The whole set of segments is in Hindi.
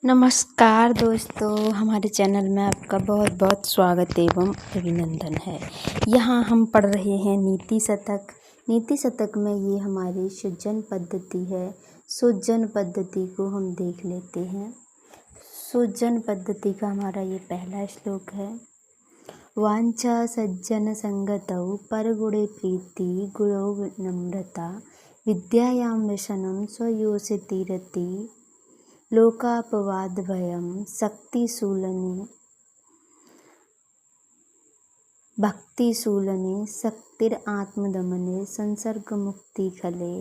नमस्कार दोस्तों, हमारे चैनल में आपका बहुत बहुत स्वागत एवं अभिनंदन है। यहाँ हम पढ़ रहे हैं नीति शतक। नीति शतक में ये हमारी सृजन पद्धति है। सृजन पद्धति को हम देख लेते हैं। सृजन पद्धति का हमारा ये पहला श्लोक है। वांछा सज्जन संगतौ परगुणे प्रीति गुरौ विनम्रता विद्यायां व्यसनं स्वयोषितिरति लोकापवाद भयम भक्तिशूलने शक्तिरात्मदमने संसर्गमुक्ति खले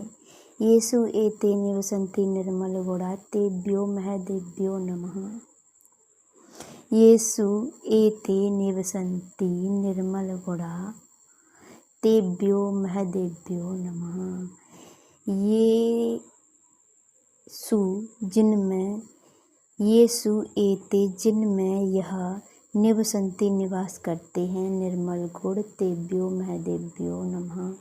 येषु एते निवसन्ति निर्मलगुणा तेभ्यो महदेभ्यो नमः। येषु एते निवसन्ति निर्मलगुणा तेभ्यो महदेभ्यो नमः। ये सु जिनमें येषु एते जिनमें यह निवसन्ति निवास करते हैं निर्मल गुण तेभ्यो महदेभ्यो नमः।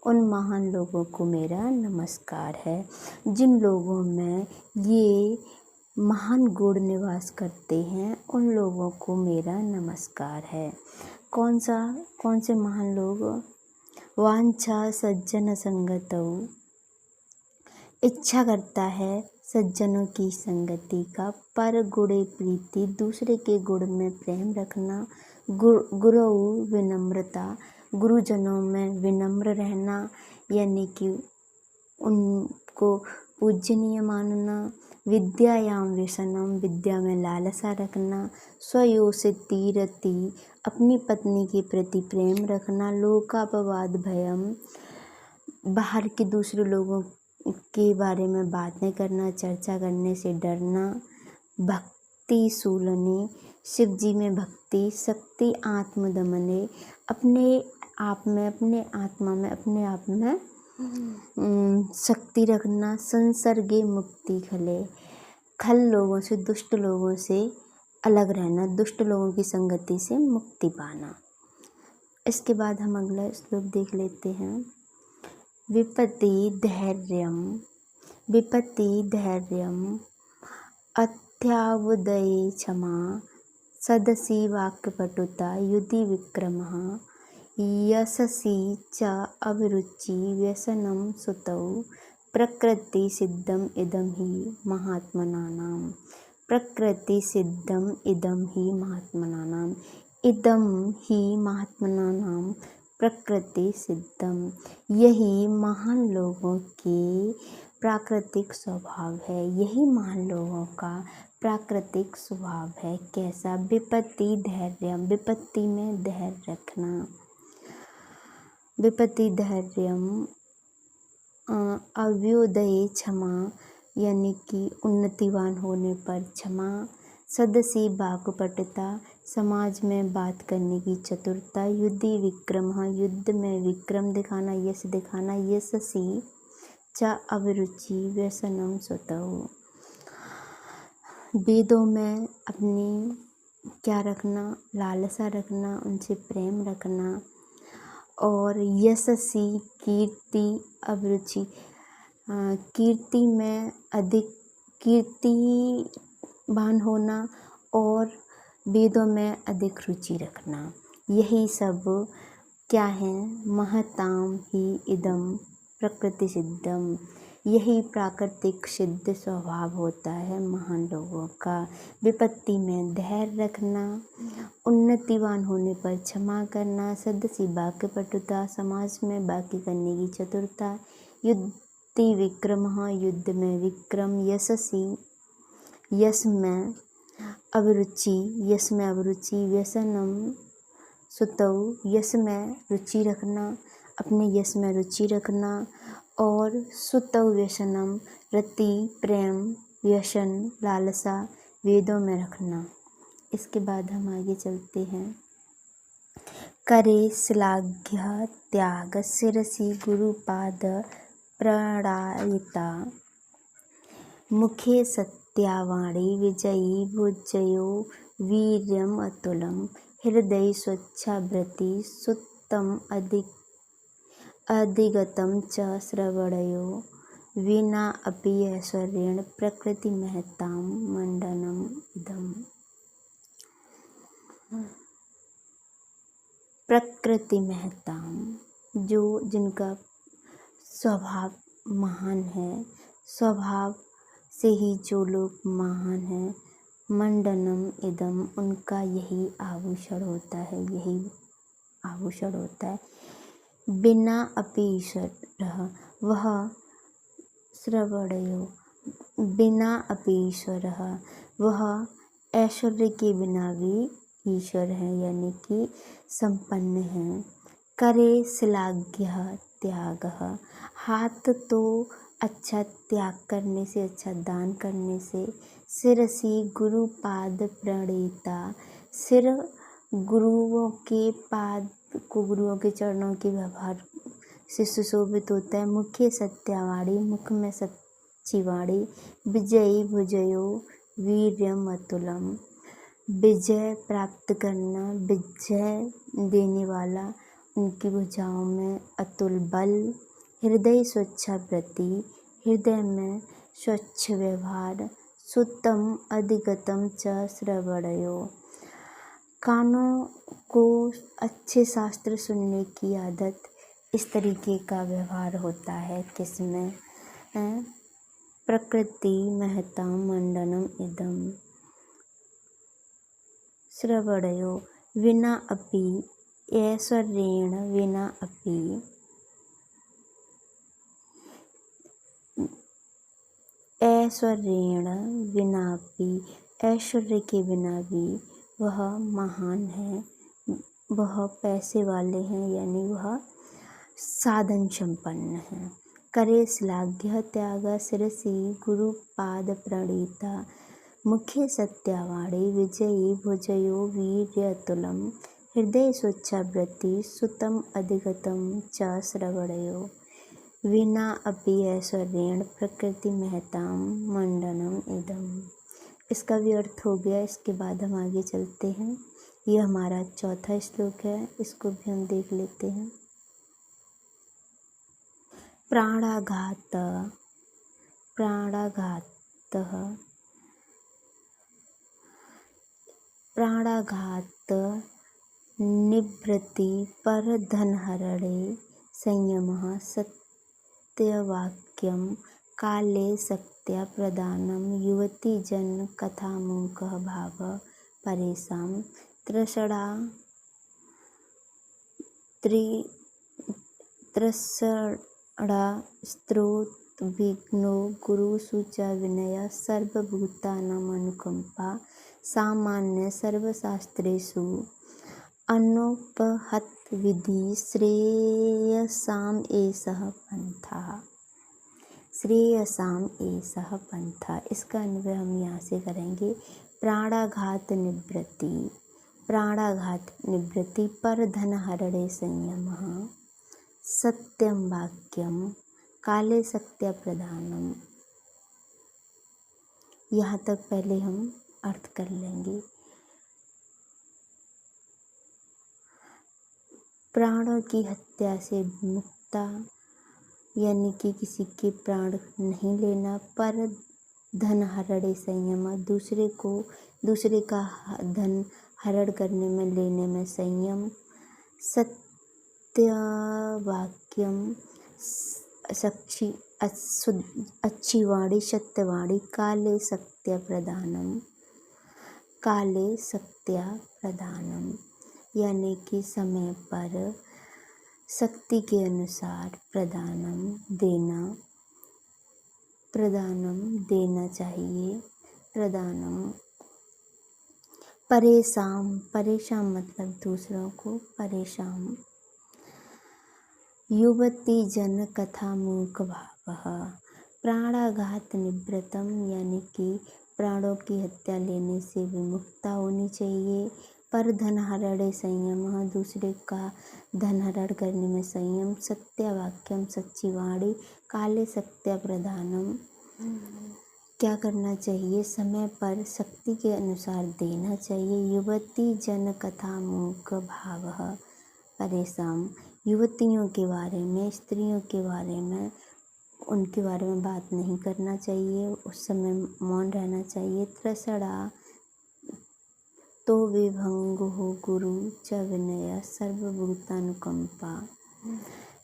उन महान लोगों को मेरा नमस्कार है। जिन लोगों में ये महान गुण निवास करते हैं उन लोगों को मेरा नमस्कार है। कौन से महान लोग? वांछा सज्जन संगतौ, इच्छा करता है सज्जनों की संगति का। पर गुणे प्रीति, दूसरे के गुण में प्रेम रखना। गुरौ विनम्रता, गुरुजनों में विनम्र रहना यानी कि उनको पूजनीय मानना। विद्यायां व्यसनम, विद्या में लालसा रखना। स्वयोषितिरति, अपनी पत्नी के प्रति प्रेम रखना। लोकापवाद भयम, बाहर के दूसरे लोगों के बारे में बातें करना, चर्चा करने से डरना। भक्तिशूलने, शिव जी में भक्ति। शक्ति आत्मदमने, अपने आप में शक्ति रखना। संसर्गे मुक्ति खले, खल लोगों से, दुष्ट लोगों से अलग रहना, दुष्ट लोगों की संगति से मुक्ति पाना। इसके बाद हम अगला श्लोक देख लेते हैं। विपत्ति धैर्यम अत्यावुदये क्षमा सदसि वाक्पटुता युधि विक्रमः यशसि च अभिरुचि व्यसनं सुतौ प्रकृति सिद्धम इदं हि महात्मनानाम्। प्रकृति सिद्धम इदं ही महात्मनानाम्। इदं ही महात्मनानाम् प्रकृति सिद्धम, यही महान लोगों के प्राकृतिक स्वभाव है। यही महान लोगों का प्राकृतिक स्वभाव है। कैसा? विपत्ति धैर्यम, विपत्ति में धैर्य रखना। विपत्ति धैर्यम अभ्युदये क्षमा, यानी कि उन्नतिवान होने पर क्षमा। सदसि वाक्पटुता, समाज में बात करने की चतुरता। युधि विक्रम, युद्ध में विक्रम दिखाना, यश दिखाना। यशसि च अभिरुचि व्यसनं सुतौ, वेदों में अपनी क्या रखना? लालसा रखना, उनसे प्रेम रखना। और यशसि कीर्ति, अभिरुचि कीर्ति में अधिक कीर्तिवान होना और वेदों में अधिक रुचि रखना। यही सब क्या है? महतां ही इदं प्रकृति सिद्धम, यही प्राकृतिक सिद्ध स्वभाव होता है महान लोगों का। विपत्ति में धैर्य रखना, उन्नतिवान होने पर क्षमा करना। सदसि वाक्पटुता, समाज में बाकी करने की चतुरता। युद्धि विक्रम, युद्ध में विक्रम। यशसि, यश में अभिरुचि। व्यसनम सुतौ, यश में रुचि रखना, अपने यश में रुचि रखना। और सुतौ व्यसनम, रति प्रेम, व्यसन लालसा वेदों में रखना। इसके बाद हम आगे चलते हैं। करे श्लाघ्य त्याग शिरसि गुरुपाद प्रणायिता मुखे सत्यावाणी विजयी भुजयो वीर्यम अतुलम हृदय स्वच्छाभृति सुत्तम अधिगतं च श्रवणयो विना अपि ऐश्वर्येण प्रकृति महतां मंडनम इदम्। प्रकृति महताम, जो जिनका स्वभाव महान है, स्वभाव से ही जो लोग महान हैं, मंडनम इदम, उनका यही आभूषण होता है, यही आभूषण होता है। बिना अपि ईश्वरः वह श्रवणयो, बिना अपि ईश्वरः वह ऐश्वर्य के बिना भी ईश्वर है, यानी कि संपन्न है। करे श्लाघ्यः त्यागः, हाथ तो अच्छा त्याग करने से, अच्छा दान करने से। शिरसि गुरुपाद प्रणीता, सिर गुरुओं के पाद को, गुरुओं के चरणों के व्यवहार से सुशोभित होता है। मुखे सत्यावाणी, मुख में सच्ची वाणी। विजयी भुजयो वीर्यम अतुलम, विजय प्राप्त करना, विजय देने वाला, उनकी भुजाओं में अतुल बल। हृदय स्वच्छा वृत्ति, हृदय में स्वच्छ व्यवहार। सुतम अधिगतम च श्रवणयो, कानों को अच्छे शास्त्र सुनने की आदत। इस तरीके का व्यवहार होता है किसमें? प्रकृति महतां मंडनम इदम। श्रवणयो विना अपि ऐश्वर्येण, विना अपि ऐश्वर्येण, विना अपि ऐश्वर्य के बिना भी वह महान है, वह पैसे वाले हैं, यानी वह साधन संपन्न है। करे श्लाघ्य त्याग, शिरसि गुरुपाद प्रणीता। मुखे सत्यावाणी, विजयी भुजयो वीर्यतुलम। हृदय स्वच्छा वृत्ति, सुतम अधिगतम च श्रवणयो। विना अपि ऐश्वर्येण प्रकृति महतां मंडनम इदम। इसका भी अर्थ हो गया। इसके बाद हम आगे चलते हैं। यह हमारा चौथा श्लोक है, इसको भी हम देख लेते हैं। प्राणाघात, प्राणाघातः, प्राणाघात निवृत्ति पर धनहरणे संयमः सत्यवाक्यम काले शक्त्या प्रदानम युवती जन कथामुखः भाव परेशां तृषणा स्त्रोतविघ्नो गुरुषु च विनय सर्वभूतानां अनुकंपा सामान्य सर्वशास्त्रेषु अनुपहत विधि श्रेयसाम एषः पंथः। श्रेयसाम एषः पंथः, इसका अन्वय हम यहाँ से करेंगे। प्राणाघात निवृत्ति, प्राणाघात निवृत्ति पर धनहरणे संयमः सत्यम वाक्यम काले सत्य प्रधानम। यहाँ तक पहले हम अर्थ कर लेंगे। प्राणों की हत्या से मुक्ता, यानी कि किसी के प्राण नहीं लेना। पर धन हरणे संयम, दूसरे का धन हरण करने में, लेने में संयम। सत्यवाक्यम, अच्छी वाणी, सत्यवाणी। काले सत्य प्रदानम, काले सत्य प्रदानम, यानी कि समय पर शक्ति के अनुसार प्रदानम देना, प्रदानम देना चाहिए। प्रदानम परेशान, परेशान मतलब दूसरों को परेशान। युवती जन कथा मूक भावः, प्राणाघात निवृत्तम, यानी कि प्राणों की हत्या लेने से विमुक्ता होनी चाहिए। पर धन हरणे संयम, दूसरे का धन हरण करने में संयम। सत्यवाक्यम, सच्ची वाणी। काले सत्य प्रधानम, क्या करना चाहिए? समय पर शक्ति के अनुसार देना चाहिए। युवती जन कथा मूक भावः परेशान, युवतियों के बारे में, स्त्रियों के बारे में उनके बारे में बात नहीं करना चाहिए, उस समय मौन रहना चाहिए। तृषणा तो विभंगो गुरु च विनय सर्वभूतानुकंपा,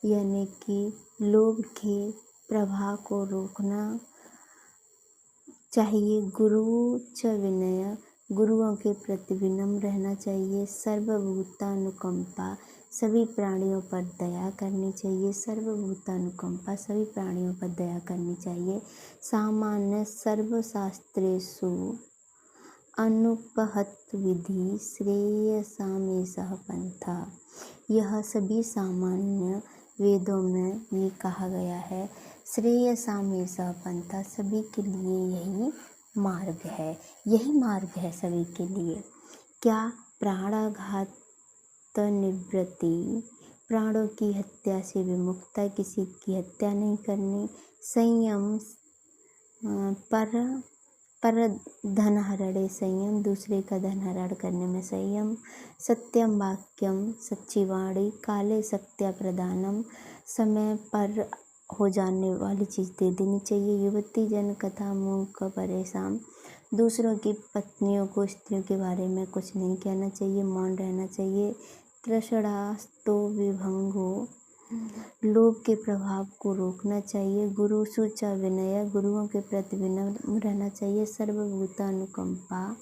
यानी कि लोभ के प्रवाह को रोकना चाहिए। गुरु च विनय, गुरुओं के प्रति विनम्र रहना चाहिए। सर्वभूतानुकंपा, सभी प्राणियों पर दया करनी चाहिए। सर्वभूतानुकंपा, सभी प्राणियों पर दया करनी चाहिए। सामान्य सर्वशास्त्रेषु अनुपहत विधि श्रेयसामेषः पंथा, यह सभी सामान्य वेदों में ये कहा गया है। श्रेयसामेषः पंथा, सभी के लिए यही मार्ग है, यही मार्ग है सभी के लिए। क्या? प्राणाघात निवृत्ति, प्राणों की हत्या से विमुक्ता, किसी की हत्या नहीं करनी। संयम पर धनहरणे संयम, दूसरे का धन हरण करने में संयम। सत्यम वाक्यम, सच्ची वाणी। काले सत्या प्रदानम, समय पर हो जाने वाली चीज़ दे देनी चाहिए। युवती जन कथा मूक परेशान, दूसरों की पत्नियों को, स्त्रियों के बारे में कुछ नहीं कहना चाहिए, मौन रहना चाहिए। तृषणास्तो विभंगो, लोभ के प्रभाव को रोकना चाहिए। गुरु सुच विनय, गुरुओं के प्रति विनम्र रहना चाहिए। सर्वभूतानुकंपा,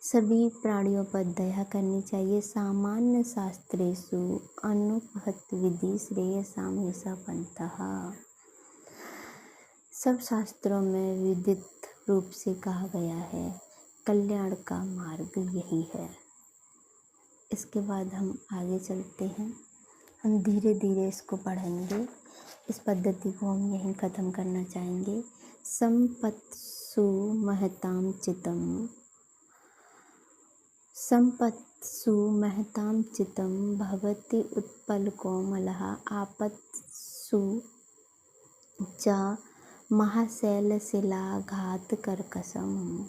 सभी प्राणियों पर दया करनी चाहिए। सामान्य शास्त्रेषु अनुपहत विधि श्रेयसामेषः पंथः, सब शास्त्रों में विदित रूप से कहा गया है, कल्याण का मार्ग यही है। इसके बाद हम आगे चलते हैं, हम धीरे धीरे इसको पढ़ेंगे। इस पद्धति को हम यहीं ख़त्म करना चाहेंगे। संपत्सु महतां चितम, संपत्सु महतां चितम भवति उत्पलकोमलः, आपत्सु च महाशैलशिलाघातकर्कशम्।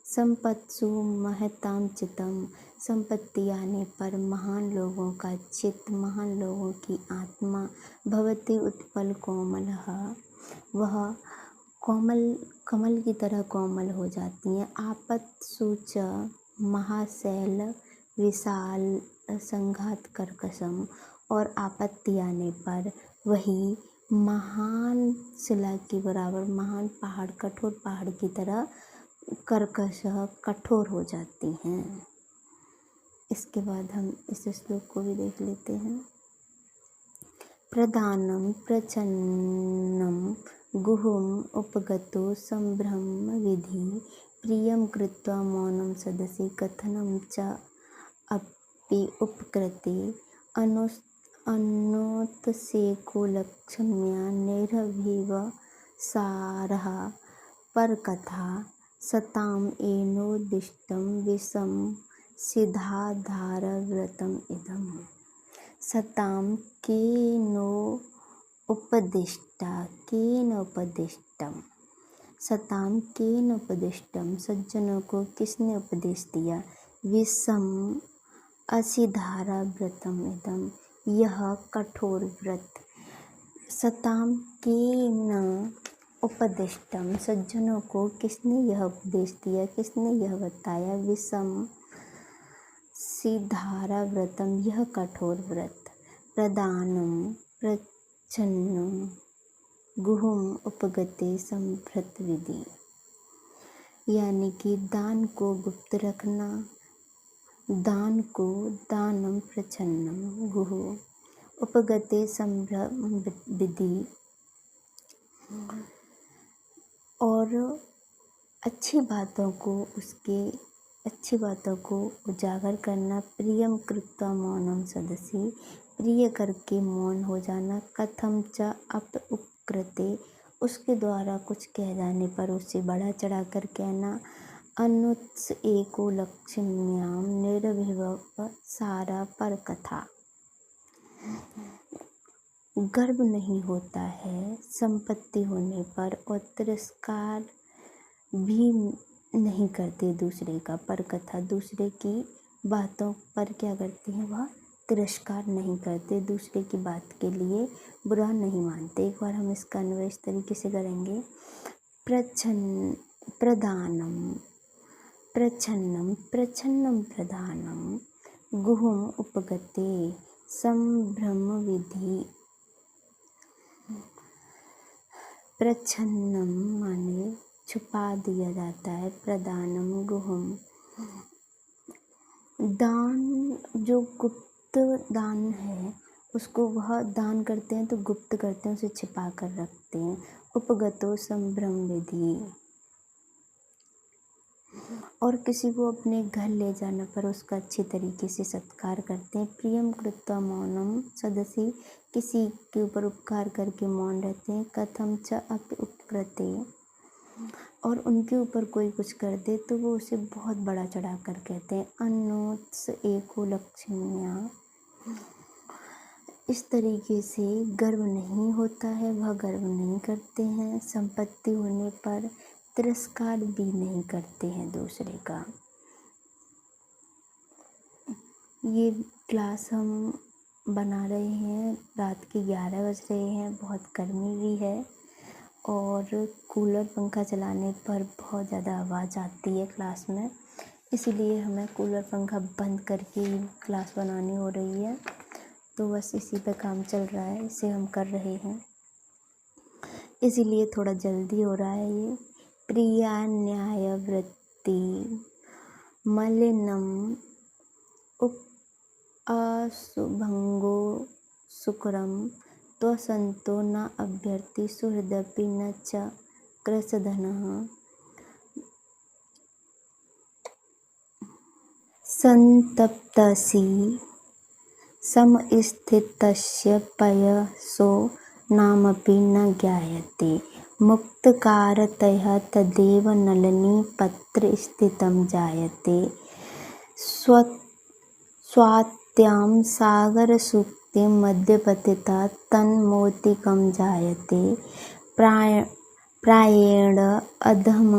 संपत्सु महतां चित्तम, संपत्ति आने पर महान लोगों का चित्त, महान लोगों की आत्मा। भवति उत्पल कोमलः, वह कमल की तरह कोमल हो जाती हैं। आपत्सु च महाशैल विशाल संघात कर्कशम, और आपत्ति आने पर वही महान शिला के बराबर, महान पहाड़, कठोर पहाड़ की तरह कर्कश, कठोर हो जाती हैं। इसके बाद हम इस श्लोक को भी देख लेते हैं। प्रधानम प्रचन्नम गुहुम उपगतो संभ्रम विधि, प्रियम कृत्वा मौनम सदसि कथनम च अपि उपकृते, अनोत्सेको लक्ष्म्या निर्भीवसारः परकथा, सताम एनोदिष्टं विषम सिद्धाधारव्रतम इदम्। सताम केन उपदिष्टम, सताम केन उपदिष्टम, सज्जनों को किसने उपदेश दिया। विषम असिधारा व्रतम इदम, यह कठोर व्रत। सताम केन उपदिष्टम, सज्जनों को किसने यह उपदेश दिया, किसने यह बताया। विषम सिधारा व्रतम, यह कठोर व्रत। प्रदानम प्रच्छन्नम गुहुम उपगते संभृत विधि, यानी कि दान को गुप्त रखना। दान को दानम प्रच्छन्नम गुहु उपगते संभ्रम विधि, और अच्छी बातों को उजागर करना। प्रियम कृत्वा मौनम सदसि, प्रिय करके मौन हो जाना। कथम च अप उपकृते, उसके द्वारा कुछ कह जाने पर उससे बढ़ा चढ़ा कर कहना। अनुत्स एको लक्ष्म्याम निर्विभव सारा पर कथा, गर्व नहीं होता है संपत्ति होने पर, और तिरस्कार भी नहीं करते दूसरे का। पर कथा, दूसरे की बातों पर क्या करती हैं, वह तिरस्कार नहीं करते, दूसरे की बात के लिए बुरा नहीं मानते। एक बार हम इसका अन्वय इस तरीके से करेंगे। प्रधानम प्रच्छन्नम प्रच्छन्नम प्रधानम गुहुम उपगते संभ्रम विधि। प्रच्छन्नम माने छुपा दिया जाता है, प्रदानम गुहुम दान, जो गुप्त दान है उसको वह दान करते हैं तो गुप्त करते हैं, उसे छिपा कर रखते हैं। उपगतो संभ्रम विधि, और किसी को अपने घर ले जाने पर उसका अच्छे तरीके से सत्कार करते हैं। प्रियम कृत्वा मौनम सदसि, किसी के ऊपर उपकार करके मौन रहते हैं। कथम च अपि उपकृते, और उनके ऊपर कोई कुछ कर दे तो वो उसे बहुत बड़ा चढ़ा कर कहते हैं। अन्नोत्स एको लक्ष्म्या, इस तरीके से गर्व नहीं होता है, वह गर्व नहीं करते हैं। संपत्ति होने पर तिरस्कार भी नहीं करते हैं दूसरे का। ये क्लास हम बना रहे हैं, रात के 11 बज रहे हैं, बहुत गर्मी भी है और कूलर पंखा चलाने पर बहुत ज़्यादा आवाज़ आती है क्लास में, इसीलिए हमें कूलर पंखा बंद करके क्लास बनानी हो रही है। तो बस इसी पे काम चल रहा है, इसे हम कर रहे हैं, इसीलिए थोड़ा जल्दी हो रहा है ये। प्रिया न्याय वृत्ति मलिनम उप असुभंगो सुकरम त्वसंतो न अभ्यर्थी सुहृदपि न च कृशधनः। संतप्तसि समस्थितस्य पयसो नामपि न ज्ञायते। मुक्तकारतयः तदेव नलिनी पत्र स्थितं जायते। स्वात्यां सागरसूक्तिं मध्यपतिता तन्मोतिकं जायते। प्रायेण अधम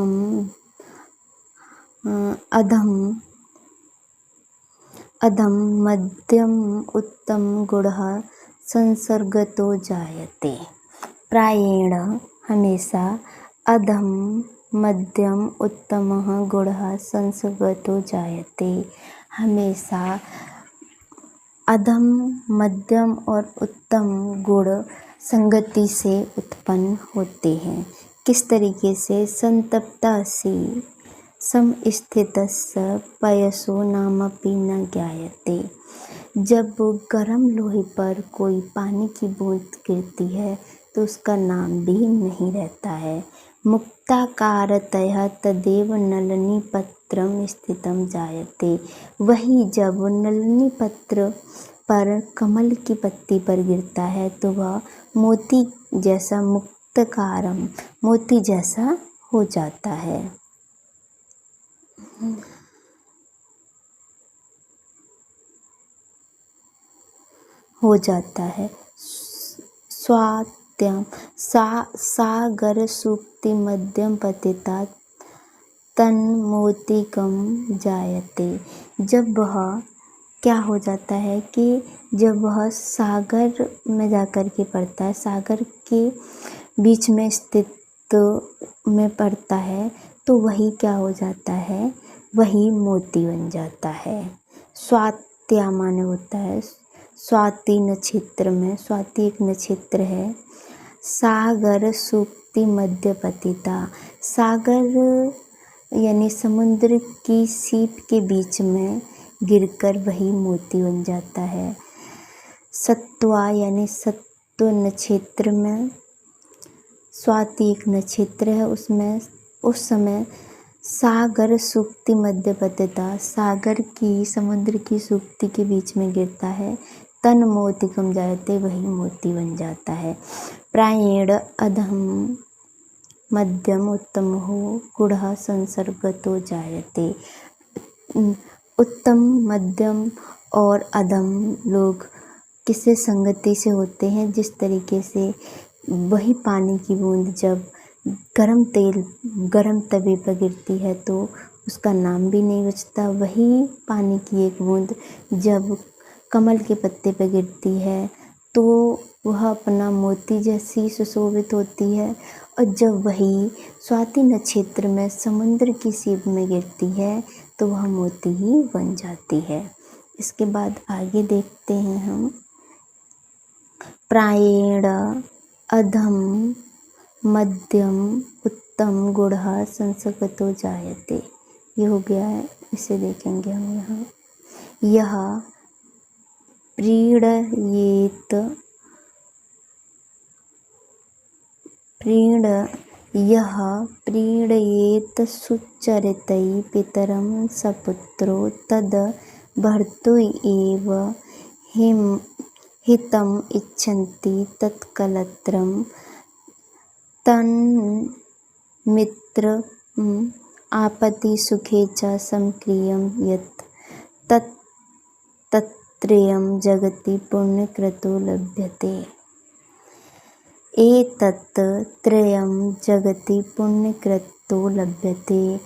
मध्यम उत्तम गुणः संसर्गतो जायते। प्रायेण हमेशा, अधम मध्यम उत्तमः गुणः संसर्गतो जायते, हमेशा अधम मध्यम और उत्तम गुण संगति से उत्पन्न होते हैं। किस तरीके से? संतप्तासि समस्थितस्य पयसो नामपि न ज्ञायते। जब गर्म लोहे पर कोई पानी की बूंद गिरती है तो उसका नाम भी नहीं रहता है। मुक्ताकारतयः तदेव नलिनी पत्रम स्थितं जायते। वही जब नलिनी पत्र पर कमल की पत्ती पर गिरता है तो वह मोती जैसा, मुक्तकारम मोती जैसा हो जाता है। स्वात्यम सागर सूक्ति मध्यम पतिता तन्मोतिकम जायते। जब वह क्या हो जाता है कि जब वह सागर में जाकर के पड़ता है, सागर के बीच में स्थित में पड़ता है तो वही क्या हो जाता है, वही मोती बन जाता है। स्वात्या माने होता है स्वाति नक्षत्र में, स्वाति एक नक्षत्र है। सागर सूक्ति मध्यपतिता, सागर यानी समुद्र की सीप के बीच में गिरकर वही मोती बन जाता है। सत्वा यानी सत्व नक्षत्र में, स्वाति एक नक्षत्र है, उसमें उस समय सागर सूक्ति मध्यपतिता, सागर की समुद्र की सूक्ति के बीच में गिरता है। तन मोतिकम जायते, वही मोती बन जाता है। प्रायेण अधम मध्यम उत्तम हो गुणः संसर्गतो जायते। उत्तम, मध्यम और अधम लोग किससे संगति से होते हैं? जिस तरीके से वही पानी की बूंद जब गरम तवे पर गिरती है तो उसका नाम भी नहीं बचता। वही पानी की एक बूंद जब कमल के पत्ते पर गिरती है तो वह अपना मोती जैसी सुशोभित होती है, और जब वही स्वाति नक्षत्र में समुद्र की सीप में गिरती है तो वह मोती ही बन जाती है। इसके बाद आगे देखते हैं हम। प्रायेण अधम मध्यम उत्तम गुणः संस्कृतो जायते। ये हो गया है, इसे देखेंगे हम यहाँ। यह प्रीणयेत सुचरितै पितरं सपुत्रो तद् भर्तुः एव हितम् इच्छन्ति तत्कलत्रं तन्मित्रम् आपत्तिसुखे च संक्रियं यत् तत्त्रयं जगति पुण्यकृतो लभ्यते। एतत् त्रयं जगति पुण्यकृतो लभ्यते।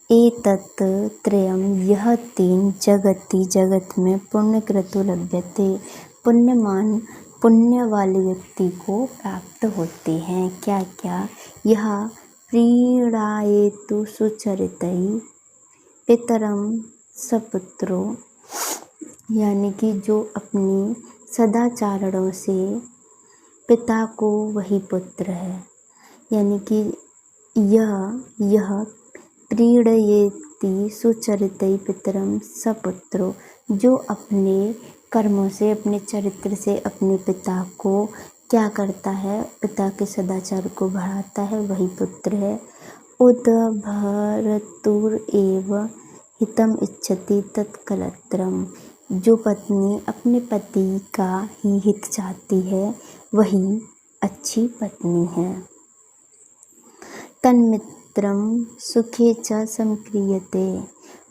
एतत् त्रयं, यह तीन, जगति जगत में, पुण्यकृतो लभ्यते, पुण्य वाले व्यक्ति को प्राप्त होते हैं। क्या क्या? यह प्रीणायेतु सुचरितै पितरं सपुत्रो, यानी कि जो अपनी सदाचारणों से पिता को वही पुत्र है, यानी कि यह प्रीणयेति सुचरितै पितरं सपुत्रो, जो अपने कर्मों से, अपने चरित्र से अपने पिता को क्या करता है, पिता के सदाचार को बढ़ाता है, वही पुत्र है। उद्भर्तुरेव हितम इच्छति तत्कलत्रम, जो पत्नी अपने पति का ही हित चाहती है वही अच्छी पत्नी है। तन्मित्रम सुखे च संक्रियते,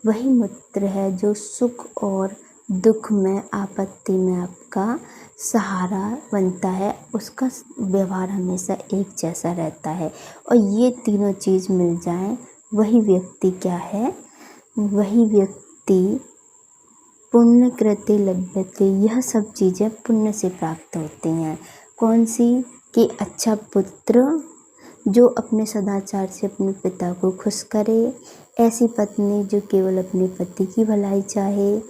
वही मित्र है जो सुख और दुख में, आपत्ति में आपका सहारा बनता है, उसका व्यवहार हमेशा एक जैसा रहता है। और ये तीनों चीज़ मिल जाएं, वही व्यक्ति क्या है, वही व्यक्ति पुण्यकृते लभ्यते। यह सब चीज़ें पुण्य से प्राप्त होती हैं। कौन सी? कि अच्छा पुत्र जो अपने सदाचार से अपने पिता को खुश करे, ऐसी पत्नी जो केवल अपने पति की भलाई चाहे,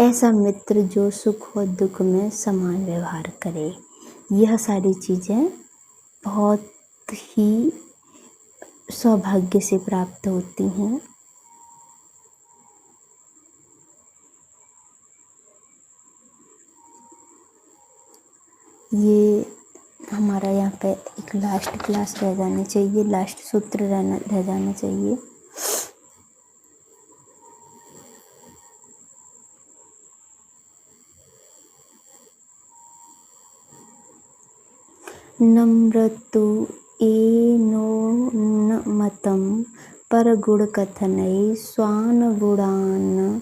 ऐसा मित्र जो सुख और दुख में समान व्यवहार करे। यह सारी चीज़ें बहुत ही सौभाग्य से प्राप्त होती हैं। ये हमारा यहाँ पे एक लास्ट क्लास रह जानी चाहिए, लास्ट सूत्र रह जाना चाहिए। नम्रतु एनोन्मतं परगुणकथनै स्वानुगुणान्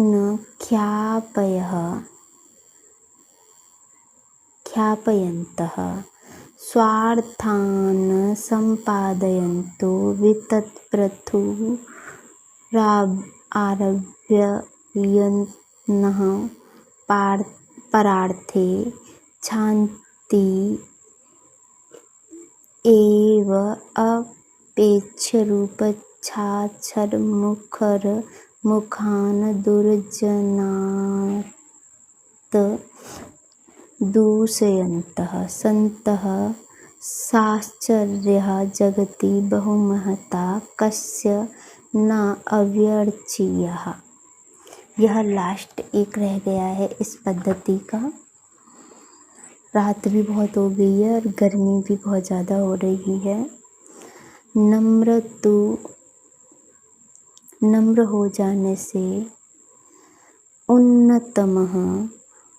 न ख्यापयन्तः स्वार्थान् सम्पादयन्तो वितत्प्रथुरारभ्ययन्तः परार्थे क्षान्ति एव अपेक्षरूपच्छाछरमुखान् दुर्जनात् दूषयन्तः सन्तः साश्चर्यः जगति बहुमहता कस्य न अव्यर्चयः। यह लास्ट एक रह गया है इस पद्धति का। रात भी बहुत हो गई है और गर्मी भी बहुत ज़्यादा हो रही है। नम्र हो जाने से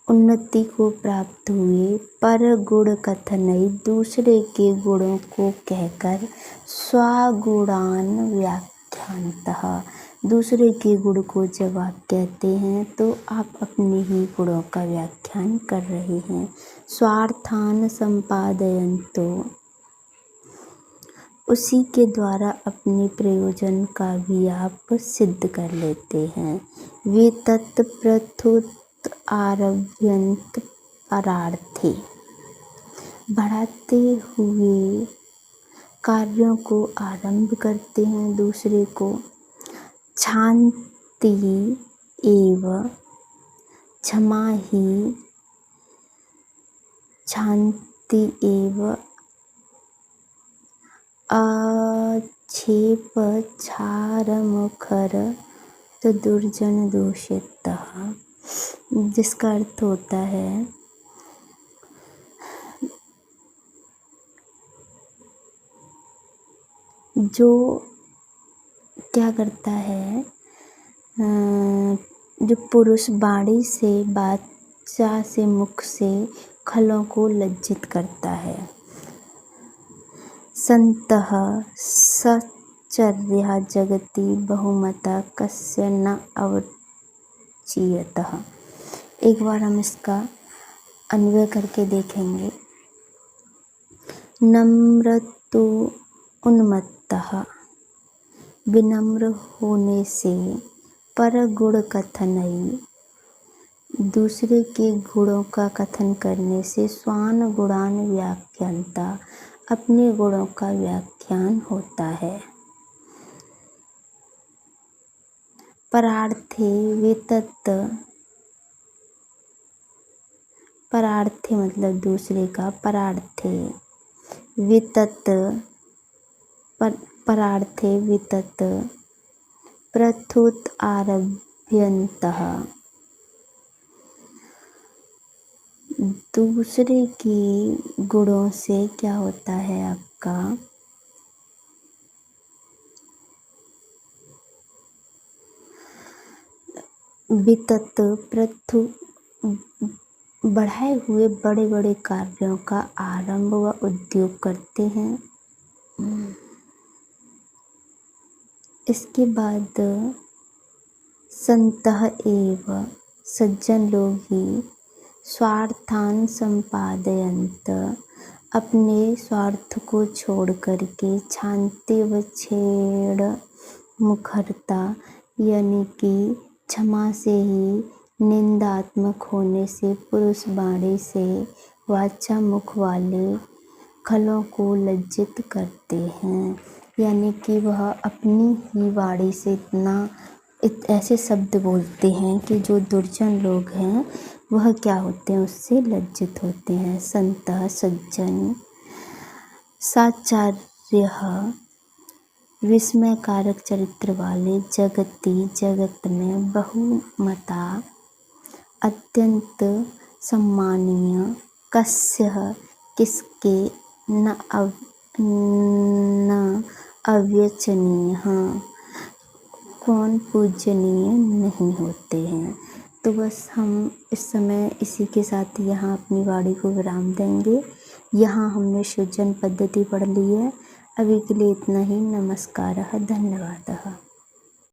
उन्नति को प्राप्त हुए, पर गुण कथनई, दूसरे के गुणों को कहकर, स्वगुणान व्याख्यांतः, दूसरे के गुण को जब आप कहते हैं तो आप अपने ही गुणों का व्याख्यान कर रहे हैं। स्वार्थान संपादयन्तो, उसी के द्वारा अपने प्रयोजन का भी आप सिद्ध कर लेते हैं। वे तत् प्रथुत आरभ्यन्त परार्थे, बढ़ाते हुए कार्यों को आरंभ करते हैं दूसरे को। क्षान्ति एव क्षमा ही, क्षान्ति एव आक्षेप क्षारमुखर तो दुर्जन दूषितः, जिसका अर्थ होता है जो क्या करता है, जो पुरुष वाणी से, वाचा से, मुख से खलों को लज्जित करता है। संतः सचर्या जगति बहुमता कस्य न अवचीयतः। एक बार हम इसका अन्वय करके देखेंगे। नम्रतु उन्मत्तः, विनम्र होने से, पर गुण कथनई, दूसरे के गुणों का कथन करने से, स्वान गुणान व्याख्यान्ता, अपने गुणों का व्याख्यान होता है। परार्थे वितत, परार्थे मतलब दूसरे का, परार्थे वितत, परार्थे वितत प्रथुत आरभ्यन्तः, दूसरे के गुणों से क्या होता है आपका, वितत प्रथु, बढ़ाए हुए बड़े बड़े कार्यों का आरंभ व उद्योग करते हैं। इसके बाद संतः एव, सज्जन लोग ही, स्वार्थान संपादयन्त, अपने स्वार्थ को छोड़ करके, क्षान्ति व छेड़ मुखरता, यानी कि क्षमा से ही, निंदात्मक होने से, पुरुष वाणी से, वाचा मुख वाले खलों को लज्जित करते हैं। यानी कि वह अपनी ही वाणी से ऐसे शब्द बोलते हैं कि जो दुर्जन लोग हैं वह क्या होते हैं, उससे लज्जित होते हैं। संतः सज्जन, साचार्यः विस्मयकारक चरित्र वाले, जगति जगत में, बहुमता अत्यंत सम्मानीय, कस्य किसके, न अव्यचनीय, कौन पूजनीय नहीं होते हैं। तो बस हम इस समय इसी के साथ यहाँ अपनी वाणी को विराम देंगे। यहाँ हमने सृजन पद्धति पढ़ ली है। अभी के लिए इतना ही। नमस्कारः, धन्यवादः।